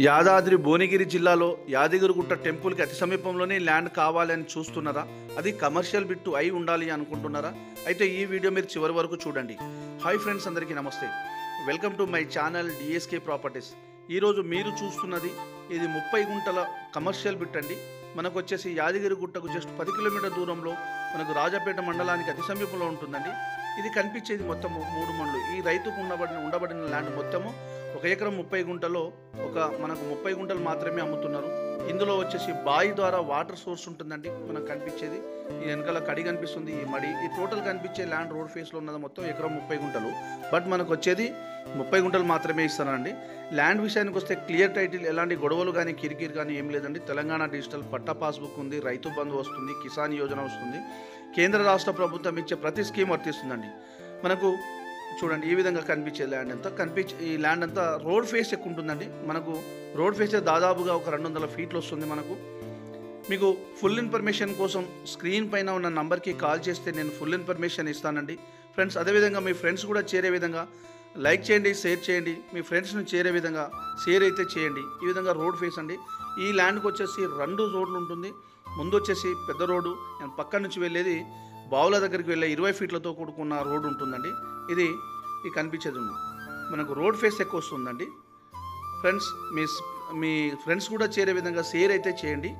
యాదాద్రి భువనగిరి జిల్లాలో యాదగిరిగుట్ట టెంపుల్కి అతి సమీపంలోనే ల్యాండ్ కావాలని చూస్తున్నారా? అది కమర్షియల్ బిట్టు అయి ఉండాలి అనుకుంటున్నారా? అయితే ఈ వీడియో మీరు చివరి వరకు చూడండి. హాయ్ ఫ్రెండ్స్, అందరికీ నమస్తే. Welcome to my channel DSK properties. ఈరోజు మీరు చూస్తున్నది ఇది 30 గుంటల కమర్షియల్ బిట్ అండి. మనకు వచ్చేసి యాదగిరిగుట్టకు జస్ట్ 10 కిలోమీటర్ దూరంలో మనకు రాజపేట మండలానికి అతి సమీపంలో ఉంటుందండి. ఇది కనిపించేది మొత్తము 3 మండలు. ఈ రైతుకు ఉండబడిన ల్యాండ్ మొత్తము 1 ఎకరం 30 గుంటలో మనకు 30 గుంటలు మాత్రమే అమ్ముతున్నారు. ఇందులో వచ్చేసి బావి ద్వారా వాటర్ సోర్స్ ఉంటుందండి. మనకు కనిపించేది ఈ వెనకాల కడి కనిపిస్తుంది, ఈ మడి, ఈ టోటల్ కనిపించే ల్యాండ్ రోడ్ ఫేస్లో ఉన్నది మొత్తం ఎకరం 30 గుంటలు. బట్ మనకు వచ్చేది 30 గుంటలు మాత్రమే ఇస్తానండి. ల్యాండ్ విషయానికి వస్తే క్లియర్ టైటిల్, ఎలాంటి గొడవలు కానీ కిరికిరి కానీ ఏం లేదండి. తెలంగాణ డిజిటల్ పట్టా పాస్బుక్ ఉంది, రైతు బంధు వస్తుంది, కిసాన్ యోజన వస్తుంది, కేంద్ర రాష్ట్ర ప్రభుత్వం ఇచ్చే ప్రతి స్కీమ్ వర్తిస్తుందండి. మనకు చూడండి ఈ విధంగా కనిపించే ల్యాండ్ అంతా ఈ ల్యాండ్ అంతా రోడ్ ఫేస్ ఎక్కువ ఉంటుందండి. మనకు రోడ్ ఫేస్ దాదాపుగా ఒక 200 ఫీట్లు వస్తుంది. మీకు ఫుల్ ఇన్ఫర్మేషన్ కోసం స్క్రీన్ పైన ఉన్న నంబర్కి కాల్ చేస్తే నేను ఫుల్ ఇన్ఫర్మేషన్ ఇస్తానండి. ఫ్రెండ్స్, అదేవిధంగా మీ ఫ్రెండ్స్ కూడా చేరే విధంగా లైక్ చేయండి, షేర్ చేయండి. మీ ఫ్రెండ్స్ని చేరే విధంగా షేర్ అయితే చేయండి. ఈ విధంగా రోడ్ ఫేస్ అండి. ఈ ల్యాండ్కి వచ్చేసి 2 రోడ్లు ఉంటుంది. ముందు వచ్చేసి పెద్ద రోడ్డు, నేను పక్క నుంచి వెళ్ళేది బావుల దగ్గరికి వెళ్ళే 20 ఫీట్లతో కూడుకున్న రోడ్డు ఉంటుందండి. ఇది కనిపించేది ఉంది. మనకు రోడ్ ఫేస్ ఎక్కువ వస్తుందండి. ఫ్రెండ్స్, మీ ఫ్రెండ్స్ కూడా చేరే విధంగా షేర్ అయితే చేయండి.